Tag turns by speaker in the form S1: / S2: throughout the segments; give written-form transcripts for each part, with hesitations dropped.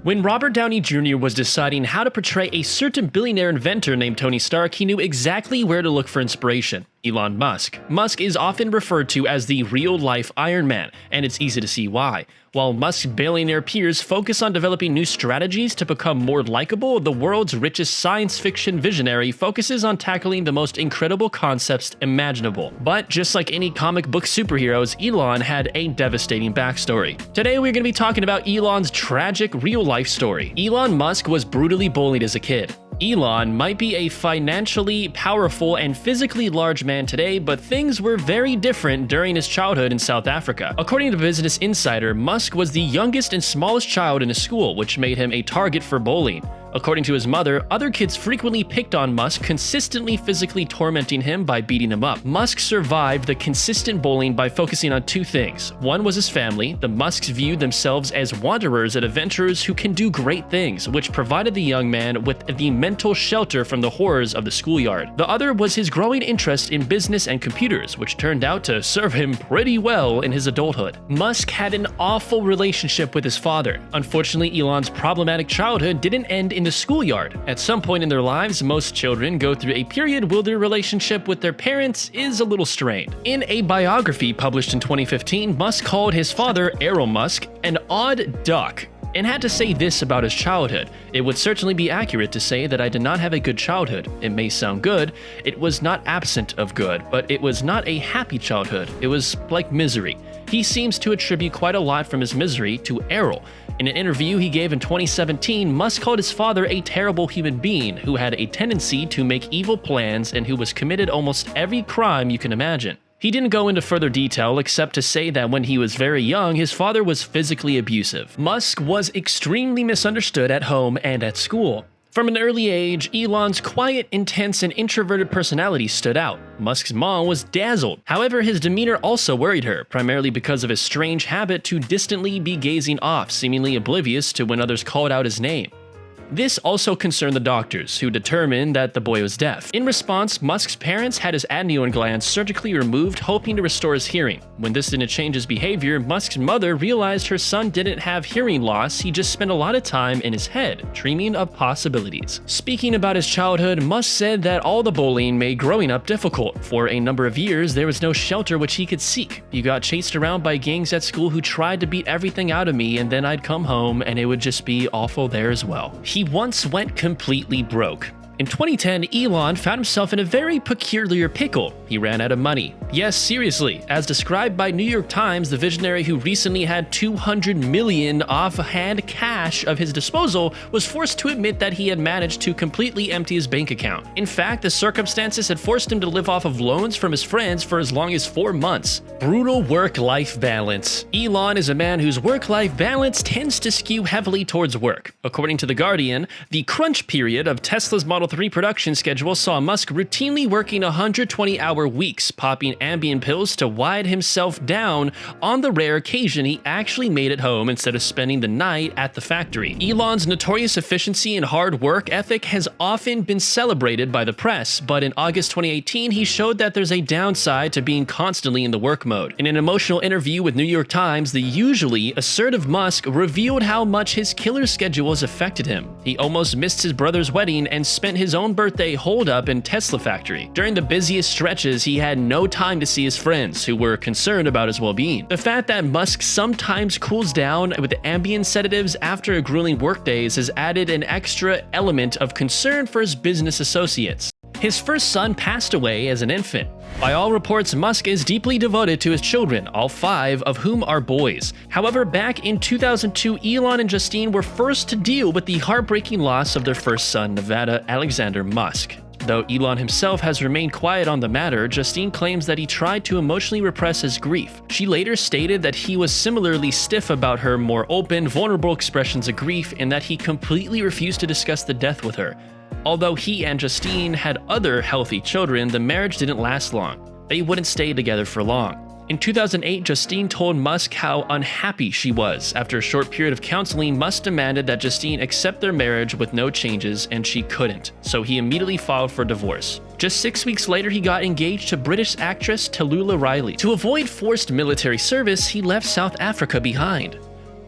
S1: When Robert Downey Jr. was deciding how to portray a certain billionaire inventor named Tony Stark, he knew exactly where to look for inspiration: Elon Musk. Musk is often referred to as the real-life Iron Man, and it's easy to see why. While Musk's billionaire peers focus on developing new strategies to become more likable, the world's richest science fiction visionary focuses on tackling the most incredible concepts imaginable. But just like any comic book superheroes, Elon had a devastating backstory. Today we're going to be talking about Elon's tragic real-life story. Elon Musk was brutally bullied as a kid. Elon might be a financially powerful and physically large man today, but things were very different during his childhood in South Africa. According to Business Insider, Musk was the youngest and smallest child in his school, which made him a target for bullying. According to his mother, other kids frequently picked on Musk, consistently physically tormenting him by beating him up. Musk survived the consistent bullying by focusing on two things. One was his family. The Musks viewed themselves as wanderers and adventurers who can do great things, which provided the young man with the mental shelter from the horrors of the schoolyard. The other was his growing interest in business and computers, which turned out to serve him pretty well in his adulthood. Musk had an awful relationship with his father. Unfortunately, Elon's problematic childhood didn't end in the schoolyard. At some point in their lives, most children go through a period where their relationship with their parents is a little strained. In a biography published in 2015, Musk called his father, Elon Musk, an odd duck, and had to say this about his childhood: "It would certainly be accurate to say that I did not have a good childhood. It may sound good. It was not absent of good, but it was not a happy childhood. It was like misery." He seems to attribute quite a lot from his misery to Errol. In an interview he gave in 2017, Musk called his father a terrible human being who had a tendency to make evil plans and who was committed almost every crime you can imagine. He didn't go into further detail except to say that when he was very young, his father was physically abusive. Musk was extremely misunderstood at home and at school. From an early age, Elon's quiet, intense, and introverted personality stood out. Musk's mom was dazzled. However, his demeanor also worried her, primarily because of his strange habit to distantly be gazing off, seemingly oblivious to when others called out his name. This also concerned the doctors, who determined that the boy was deaf. In response, Musk's parents had his adenoid glands surgically removed, hoping to restore his hearing. When this didn't change his behavior, Musk's mother realized her son didn't have hearing loss, he just spent a lot of time in his head, dreaming of possibilities. Speaking about his childhood, Musk said that all the bullying made growing up difficult. For a number of years, there was no shelter which he could seek. He got chased around by gangs at school who tried to beat everything out of me, and then I'd come home and it would just be awful there as well. He once went completely broke. In 2010, Elon found himself in a very peculiar pickle. He ran out of money. Yes, seriously. As described by New York Times, the visionary who recently had $200 million offhand cash of his disposal was forced to admit that he had managed to completely empty his bank account. In fact, the circumstances had forced him to live off of loans from his friends for as long as 4 months. Brutal work-life balance. Elon is a man whose work-life balance tends to skew heavily towards work. According to The Guardian, the crunch period of Tesla's Model 3 production schedule saw Musk routinely working 120-hour weeks, popping Ambien pills to wind himself down on the rare occasion he actually made it home instead of spending the night at the factory. Elon's notorious efficiency and hard work ethic has often been celebrated by the press, but in August 2018, he showed that there's a downside to being constantly in the work mode. In an emotional interview with New York Times, the usually assertive Musk revealed how much his killer schedule has affected him. He almost missed his brother's wedding and spent his own birthday holed up in Tesla factory. During the busiest stretches, he had no time to see his friends, who were concerned about his well-being. The fact that Musk sometimes cools down with Ambien sedatives after a grueling workdays has added an extra element of concern for his business associates. His first son passed away as an infant. By all reports, Musk is deeply devoted to his children, all 5 of whom are boys. However, back in 2002, Elon and Justine were first to deal with the heartbreaking loss of their first son, Nevada Alexander Musk. Though Elon himself has remained quiet on the matter, Justine claims that he tried to emotionally repress his grief. She later stated that he was similarly stiff about her more open, vulnerable expressions of grief, and that he completely refused to discuss the death with her. Although he and Justine had other healthy children, the marriage didn't last long. They wouldn't stay together for long. In 2008, Justine told Musk how unhappy she was. After a short period of counseling, Musk demanded that Justine accept their marriage with no changes, and she couldn't, so he immediately filed for divorce. Just 6 weeks later, he got engaged to British actress Tallulah Riley. To avoid forced military service, he left South Africa behind.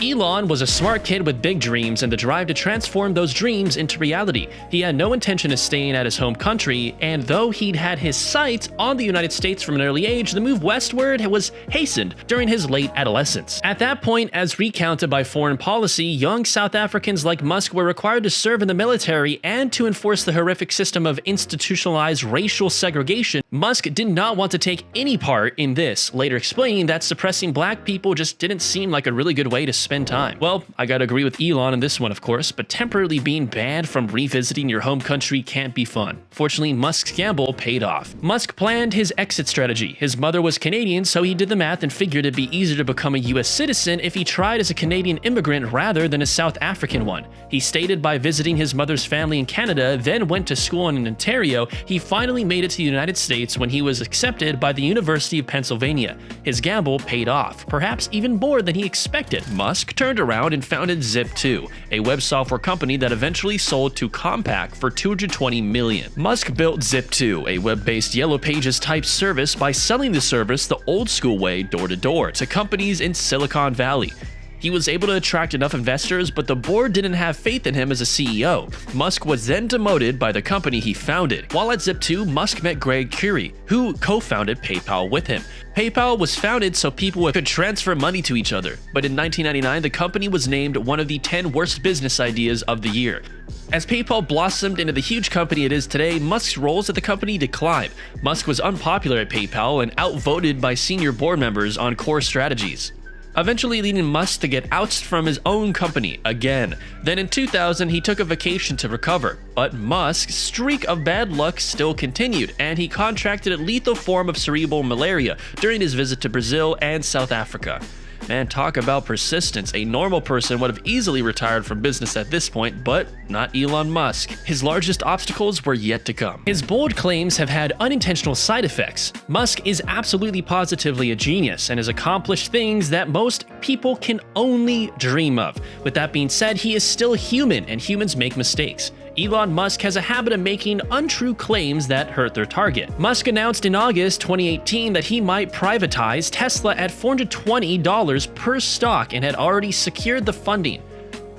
S1: Elon was a smart kid with big dreams and the drive to transform those dreams into reality. He had no intention of staying at his home country, and though he'd had his sights on the United States from an early age, the move westward was hastened during his late adolescence. At that point, as recounted by Foreign Policy, young South Africans like Musk were required to serve in the military and to enforce the horrific system of institutionalized racial segregation. Musk did not want to take any part in this, later explaining that suppressing black people just didn't seem like a really good way to spend time. Well, I gotta agree with Elon on this one, of course, but temporarily being banned from revisiting your home country can't be fun. Fortunately, Musk's gamble paid off. Musk planned his exit strategy. His mother was Canadian, so he did the math and figured it'd be easier to become a US citizen if he tried as a Canadian immigrant rather than a South African one. He stated by visiting his mother's family in Canada, then went to school in Ontario, he finally made it to the United States when he was accepted by the University of Pennsylvania. His gamble paid off, perhaps even more than he expected. Musk turned around and founded Zip2, a web software company that eventually sold to Compaq for $220 million. Musk built Zip2, a web-based Yellow Pages type service, by selling the service the old school way, door-to-door, to companies in Silicon Valley. He was able to attract enough investors, but the board didn't have faith in him as a CEO. Musk was then demoted by the company he founded. While at Zip2, Musk met Greg Curie, who co-founded PayPal with him. PayPal was founded so people could transfer money to each other, but in 1999, the company was named one of the 10 worst business ideas of the year. As PayPal blossomed into the huge company it is today, Musk's roles at the company declined. Musk was unpopular at PayPal and outvoted by senior board members on core strategies, eventually leading Musk to get ousted from his own company again. Then in 2000, he took a vacation to recover, but Musk's streak of bad luck still continued, and he contracted a lethal form of cerebral malaria during his visit to Brazil and South Africa. Man, talk about persistence. A normal person would have easily retired from business at this point, but not Elon Musk. His largest obstacles were yet to come. His bold claims have had unintentional side effects. Musk is absolutely positively a genius and has accomplished things that most people can only dream of. With that being said, he is still human, and humans make mistakes. Elon Musk has a habit of making untrue claims that hurt their target. Musk announced in August 2018 that he might privatize Tesla at $420 per stock and had already secured the funding.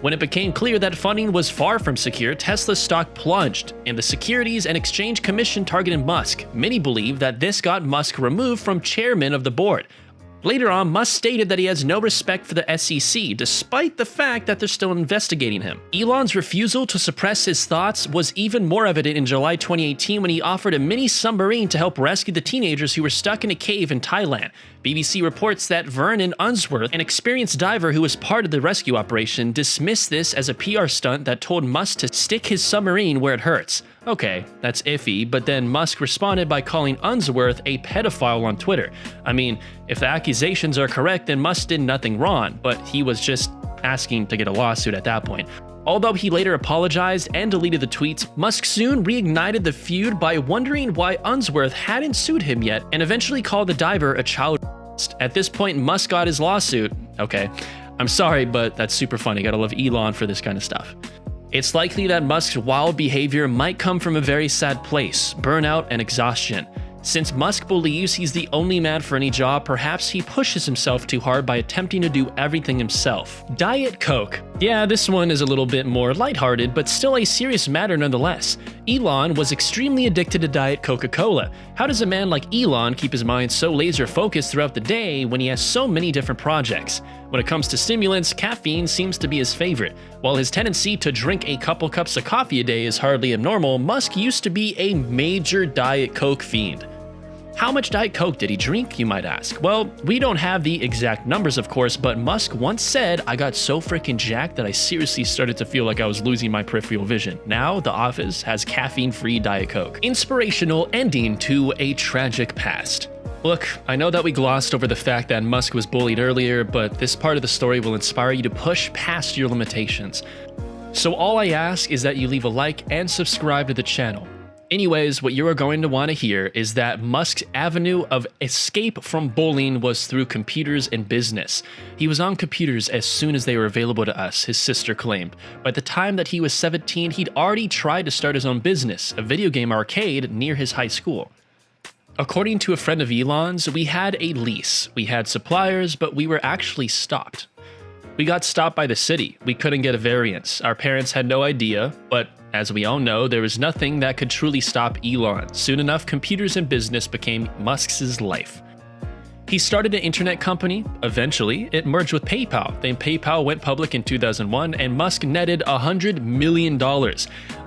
S1: When it became clear that funding was far from secure, Tesla's stock plunged, and the Securities and Exchange Commission targeted Musk. Many believe that this got Musk removed from chairman of the board. Later on, Musk stated that he has no respect for the SEC, despite the fact that they're still investigating him. Elon's refusal to suppress his thoughts was even more evident in July 2018 when he offered a mini submarine to help rescue the teenagers who were stuck in a cave in Thailand. BBC reports that Vernon Unsworth, an experienced diver who was part of the rescue operation, dismissed this as a PR stunt that told Musk to stick his submarine where it hurts. Okay, that's iffy, but then Musk responded by calling Unsworth a pedophile on Twitter. I mean, if the accusations are correct, then Musk did nothing wrong, but he was just asking to get a lawsuit at that point. Although he later apologized and deleted the tweets, Musk soon reignited the feud by wondering why Unsworth hadn't sued him yet and eventually called the diver a child rapist. At this point, Musk got his lawsuit. Okay, I'm sorry, but that's super funny. Gotta love Elon for this kind of stuff. It's likely that Musk's wild behavior might come from a very sad place, burnout and exhaustion. Since Musk believes he's the only man for any job, perhaps he pushes himself too hard by attempting to do everything himself. Diet Coke. Yeah, this one is a little bit more lighthearted, but still a serious matter nonetheless. Elon was extremely addicted to Diet Coca-Cola. How does a man like Elon keep his mind so laser-focused throughout the day when he has so many different projects? When it comes to stimulants, caffeine seems to be his favorite. While his tendency to drink a couple cups of coffee a day is hardly abnormal, Musk used to be a major Diet Coke fiend. How much Diet Coke did he drink, you might ask? Well, we don't have the exact numbers, of course, but Musk once said, "I got so freaking jacked that I seriously started to feel like I was losing my peripheral vision." Now, the office has caffeine-free Diet Coke. Inspirational ending to a tragic past. Look, I know that we glossed over the fact that Musk was bullied earlier, but this part of the story will inspire you to push past your limitations. So all I ask is that you leave a like and subscribe to the channel. Anyways, what you are going to want to hear is that Musk's avenue of escape from bullying was through computers and business. He was on computers as soon as they were available to us, his sister claimed. By the time that he was 17, he'd already tried to start his own business, a video game arcade near his high school. According to a friend of Elon's, we had a lease. We had suppliers, but we were actually stopped. We got stopped by the city. We couldn't get a variance. Our parents had no idea, but as we all know, there was nothing that could truly stop Elon. Soon enough, computers and business became Musk's life. He started an internet company. Eventually, it merged with PayPal. Then PayPal went public in 2001, and Musk netted $100 million.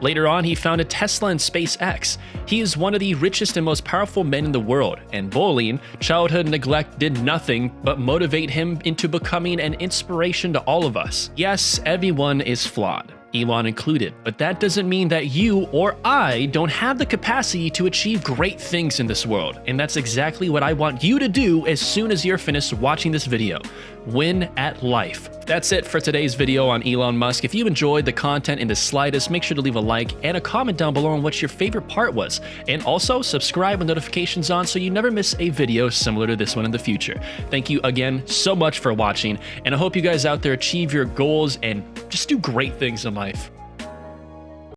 S1: Later on, he founded Tesla and SpaceX. He is one of the richest and most powerful men in the world, and bullying, childhood neglect did nothing but motivate him into becoming an inspiration to all of us. Yes, everyone is flawed, Elon included, but that doesn't mean that you or I don't have the capacity to achieve great things in this world, and that's exactly what I want you to do as soon as you're finished watching this video. Win at life. That's it for today's video on Elon Musk. If you enjoyed the content in the slightest, make sure to leave a like and a comment down below on what your favorite part was, and also subscribe with notifications on so you never miss a video similar to this one in the future. Thank you again so much for watching, and I hope you guys out there achieve your goals and just do great things in life.